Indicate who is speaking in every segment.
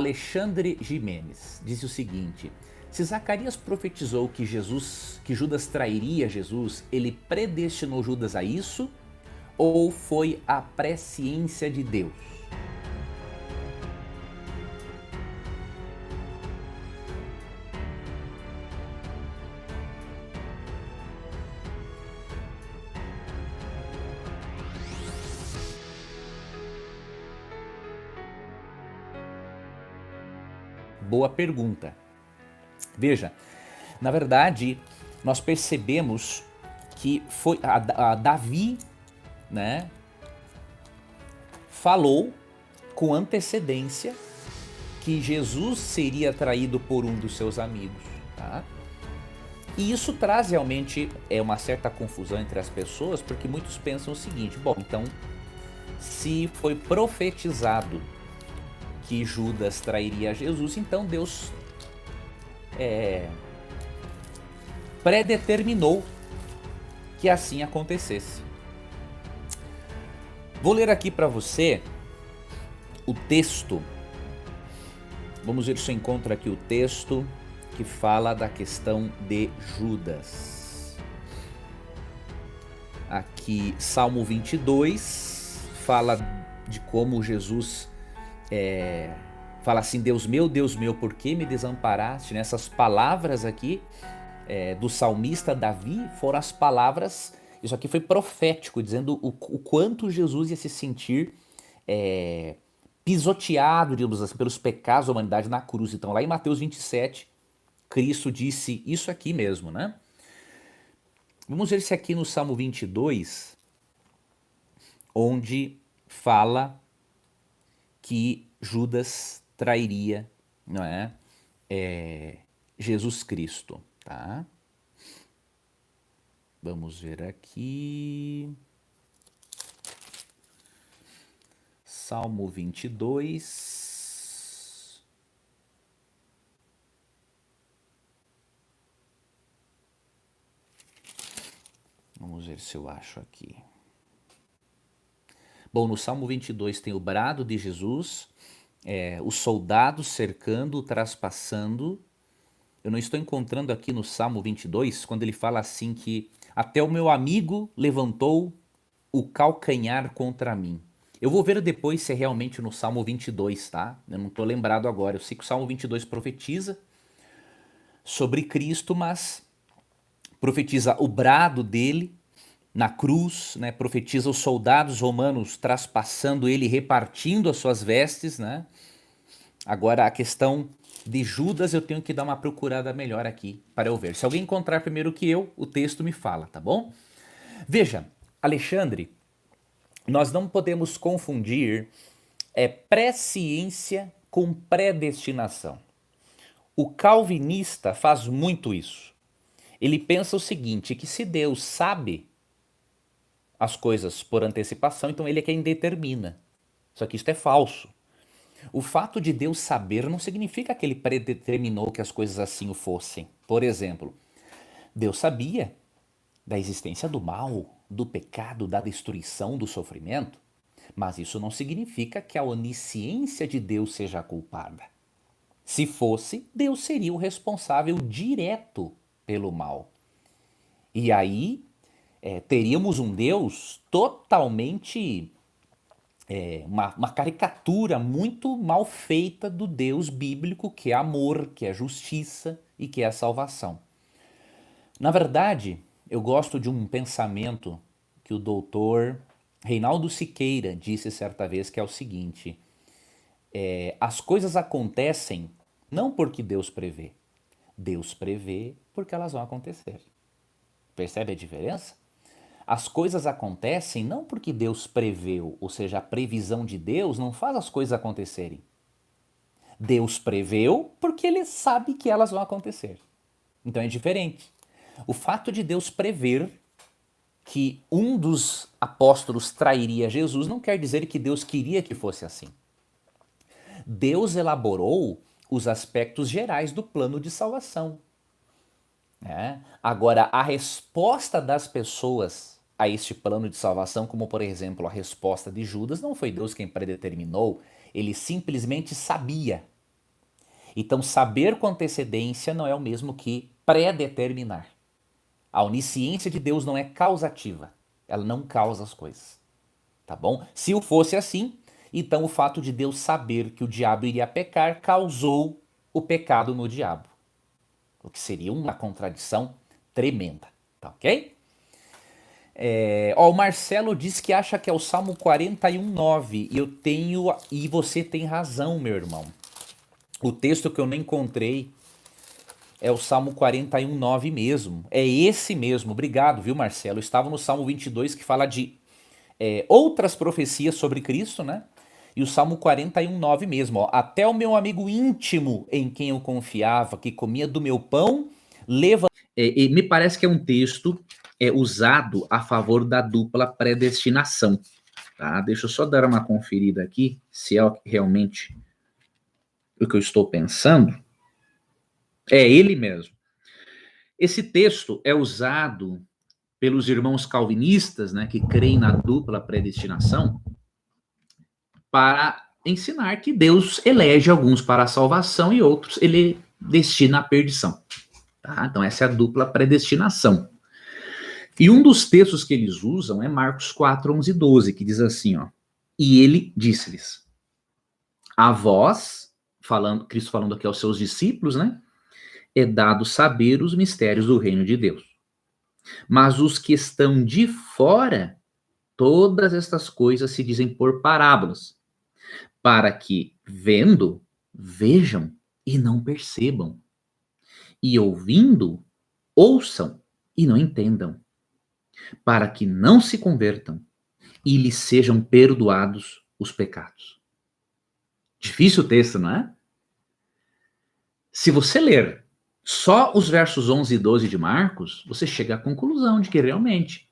Speaker 1: Alexandre Jimenez disse o seguinte: se Zacarias profetizou que Judas trairia Jesus, ele predestinou Judas a isso ou foi a presciência de Deus? Boa pergunta. Veja, na verdade, nós percebemos que foi a Davi, né, falou com antecedência que Jesus seria traído por um dos seus amigos, tá? E isso traz realmente uma certa confusão entre as pessoas, porque muitos pensam o seguinte: bom, então, se foi profetizado que Judas trairia Jesus, então Deus predeterminou que assim acontecesse. Vou ler aqui para você o texto. Vamos ver se eu encontro aqui o texto que fala da questão de Judas. Aqui, Salmo 22, fala de como Jesus fala assim: Deus meu, por que me desamparaste? Nessas palavras aqui do salmista Davi foram as palavras, isso aqui foi profético, dizendo o quanto Jesus ia se sentir pisoteado, digamos assim, pelos pecados da humanidade na cruz. Então lá em Mateus 27, Cristo disse isso aqui mesmo, né? Vamos ver se aqui no Salmo 22, onde fala que Judas trairia, não é? Jesus Cristo, tá? Vamos ver aqui. Salmo 22. Vamos ver se eu acho aqui. Bom, no Salmo 22 tem o brado de Jesus, os soldados cercando, traspassando. Eu não estou encontrando aqui no Salmo 22, quando ele fala assim que até o meu amigo levantou o calcanhar contra mim. Eu vou ver depois se é realmente no Salmo 22, tá? Eu não estou lembrado agora. Eu sei que o Salmo 22 profetiza sobre Cristo, mas profetiza o brado dele na cruz, né? Profetiza os soldados romanos traspassando ele, repartindo as suas vestes, né? Agora a questão de Judas eu tenho que dar uma procurada melhor aqui para eu ver. Se alguém encontrar primeiro que eu, o texto me fala, tá bom? Veja, Alexandre, nós não podemos confundir presciência com predestinação. O calvinista faz muito isso. Ele pensa o seguinte, que se Deus sabe as coisas por antecipação, então ele é quem determina. Só que isso é falso. O fato de Deus saber não significa que ele predeterminou que as coisas assim o fossem. Por exemplo, Deus sabia da existência do mal, do pecado, da destruição, do sofrimento, mas isso não significa que a onisciência de Deus seja a culpada. Se fosse, Deus seria o responsável direto pelo mal. E aí teríamos um Deus totalmente uma caricatura muito mal feita do Deus bíblico, que é amor, que é justiça e que é a salvação. Na verdade, eu gosto de um pensamento que o doutor Reinaldo Siqueira disse certa vez, que é o seguinte: as coisas acontecem não porque Deus prevê porque elas vão acontecer. Percebe a diferença? As coisas acontecem não porque Deus preveu, ou seja, a previsão de Deus não faz as coisas acontecerem. Deus preveu porque ele sabe que elas vão acontecer. Então é diferente. O fato de Deus prever que um dos apóstolos trairia Jesus não quer dizer que Deus queria que fosse assim. Deus elaborou os aspectos gerais do plano de salvação. Agora, a resposta das pessoas a este plano de salvação, como por exemplo a resposta de Judas, não foi Deus quem predeterminou, ele simplesmente sabia. Então, saber com antecedência não é o mesmo que predeterminar. A onisciência de Deus não é causativa. Ela não causa as coisas. Tá bom? Se o fosse assim, então o fato de Deus saber que o diabo iria pecar causou o pecado no diabo. O que seria uma contradição tremenda. Tá ok? O Marcelo diz que acha que é o Salmo 41:9. E você tem razão, meu irmão. O texto que eu não encontrei é o Salmo 41:9 mesmo. É esse mesmo. Obrigado, viu, Marcelo? Eu estava no Salmo 22 que fala de outras profecias sobre Cristo, né? E o Salmo 41:9 mesmo. Ó. Até o meu amigo íntimo em quem eu confiava, que comia do meu pão, leva. Me parece que é um texto usado a favor da dupla predestinação. Tá? Deixa eu só dar uma conferida aqui, se é realmente o que eu estou pensando. É ele mesmo. Esse texto é usado pelos irmãos calvinistas, né, que creem na dupla predestinação, para ensinar que Deus elege alguns para a salvação e outros ele destina à perdição. Tá? Então essa é a dupla predestinação. E um dos textos que eles usam é Marcos 4:11-12, que diz assim, ó, e ele disse-lhes, a vós, Cristo falando aqui aos seus discípulos, né, é dado saber os mistérios do reino de Deus. Mas os que estão de fora, todas estas coisas se dizem por parábolas, para que, vendo, vejam e não percebam, e ouvindo, ouçam e não entendam, para que não se convertam e lhes sejam perdoados os pecados. Difícil o texto, não é? Se você ler só os versos 11 e 12 de Marcos, você chega à conclusão de que realmente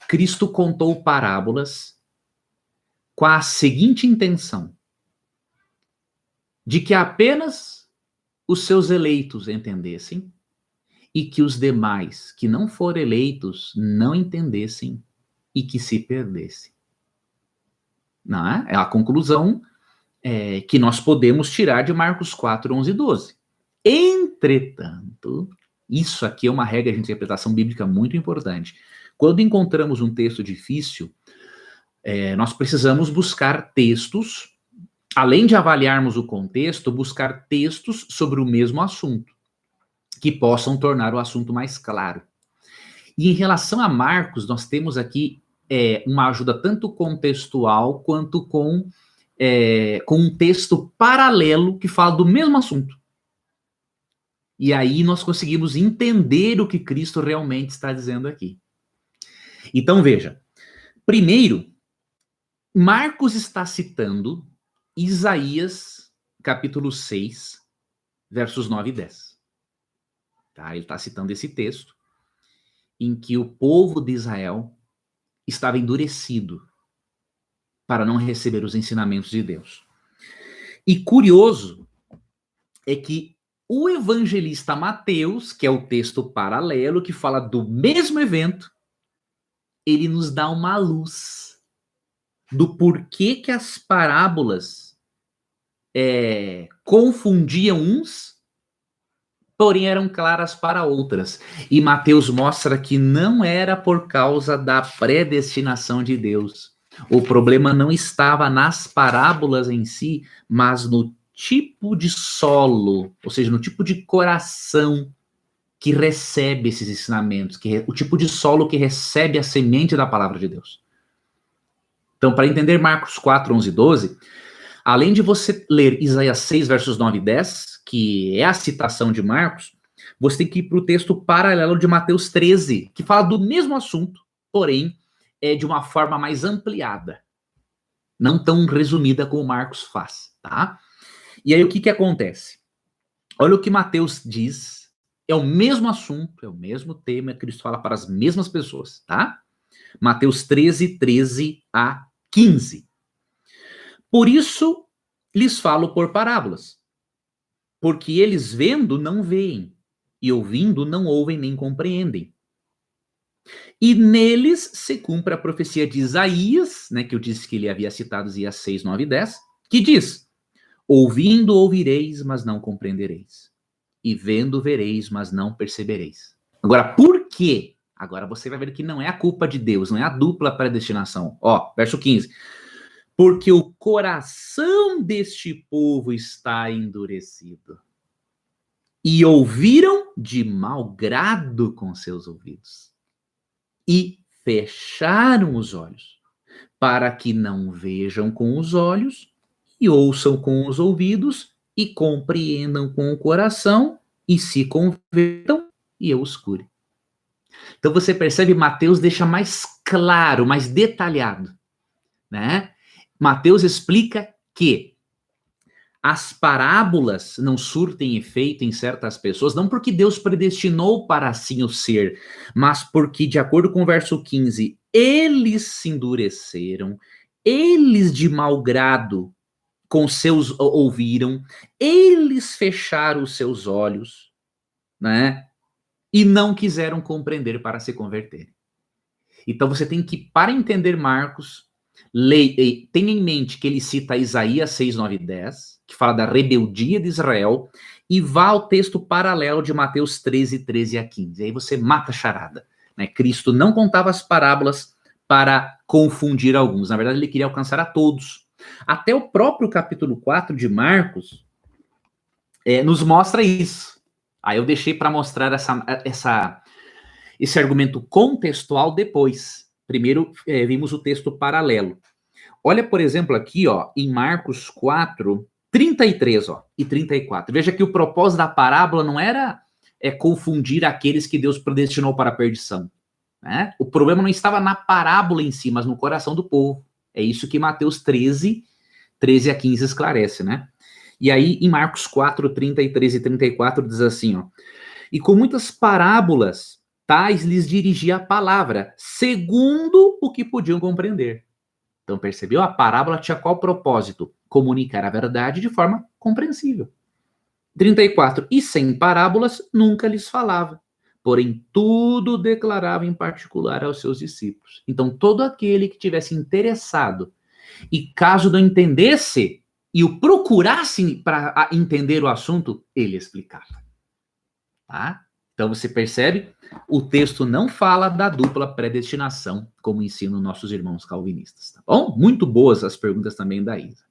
Speaker 1: Cristo contou parábolas com a seguinte intenção: de que apenas os seus eleitos entendessem e que os demais que não foram eleitos não entendessem e que se perdessem. Não é? É a conclusão que nós podemos tirar de Marcos 4, 11 e 12. Entretanto, isso aqui é uma regra de interpretação bíblica muito importante. Quando encontramos um texto difícil, nós precisamos buscar textos, além de avaliarmos o contexto, buscar textos sobre o mesmo assunto, que possam tornar o assunto mais claro. E em relação a Marcos, nós temos aqui uma ajuda tanto contextual quanto com um texto paralelo que fala do mesmo assunto. E aí nós conseguimos entender o que Cristo realmente está dizendo aqui. Então veja, primeiro, Marcos está citando Isaías, capítulo 6, versos 9 e 10. Tá? Ele está citando esse texto em que o povo de Israel estava endurecido para não receber os ensinamentos de Deus. E curioso é que o evangelista Mateus, que é o texto paralelo que fala do mesmo evento, ele nos dá uma luz do porquê que as parábolas confundiam uns, porém eram claras para outras. E Mateus mostra que não era por causa da predestinação de Deus. O problema não estava nas parábolas em si, mas no tipo de solo, ou seja, no tipo de coração que recebe esses ensinamentos, o tipo de solo que recebe a semente da palavra de Deus. Então, para entender Marcos 4, 11 e 12, além de você ler Isaías 6, versos 9 e 10, que é a citação de Marcos, você tem que ir para o texto paralelo de Mateus 13, que fala do mesmo assunto, porém, de uma forma mais ampliada. Não tão resumida como Marcos faz, tá? E aí o que acontece? Olha o que Mateus diz, é o mesmo assunto, é o mesmo tema, Cristo fala para as mesmas pessoas, tá? Mateus 13, 13 a 15. Por isso lhes falo por parábolas, porque eles vendo não veem, e ouvindo não ouvem nem compreendem. E neles se cumpre a profecia de Isaías, né, que eu disse que ele havia citado Isaías 6, 9 e 10, que diz: Ouvindo ouvireis, mas não compreendereis. E vendo vereis, mas não percebereis. Agora, por quê? Agora você vai ver que não é a culpa de Deus, não é a dupla predestinação. Ó, verso 15. Porque o coração deste povo está endurecido. E ouviram de mau grado com seus ouvidos. E fecharam os olhos, para que não vejam com os olhos, e ouçam com os ouvidos, e compreendam com o coração, e se convertam, e eu os cure. Então você percebe, Mateus deixa mais claro, mais detalhado, né? Mateus explica que as parábolas não surtem efeito em certas pessoas, não porque Deus predestinou para assim o ser, mas porque, de acordo com o verso 15, eles se endureceram, eles de mau grado com seus ouviram, eles fecharam os seus olhos, né? E não quiseram compreender para se converter. Então você tem que, para entender Marcos, tenha em mente que ele cita Isaías 6, 9 e 10, que fala da rebeldia de Israel, e vá ao texto paralelo de Mateus 13, 13 a 15. Aí você mata a charada. Né? Cristo não contava as parábolas para confundir alguns. Na verdade, ele queria alcançar a todos. Até o próprio capítulo 4 de Marcos nos mostra isso. Aí eu deixei para mostrar esse argumento contextual depois. Primeiro, vimos o texto paralelo. Olha, por exemplo, aqui, ó, em Marcos 4, 33, ó, e 34. Veja que o propósito da parábola não era confundir aqueles que Deus predestinou para a perdição. Né? O problema não estava na parábola em si, mas no coração do povo. É isso que Mateus 13, 13 a 15 esclarece, né? E aí, em Marcos 4, 33 e 34, diz assim, ó. E com muitas parábolas, tais lhes dirigia a palavra, segundo o que podiam compreender. Então, percebeu? A parábola tinha qual propósito? Comunicar a verdade de forma compreensível. 34. E sem parábolas, nunca lhes falava. Porém, tudo declarava em particular aos seus discípulos. Então, todo aquele que tivesse interessado, e caso não entendesse, e o procurasse para entender o assunto, ele explicava. Tá? Então você percebe, o texto não fala da dupla predestinação, como ensinam nossos irmãos calvinistas, tá bom? Muito boas as perguntas também da Isa.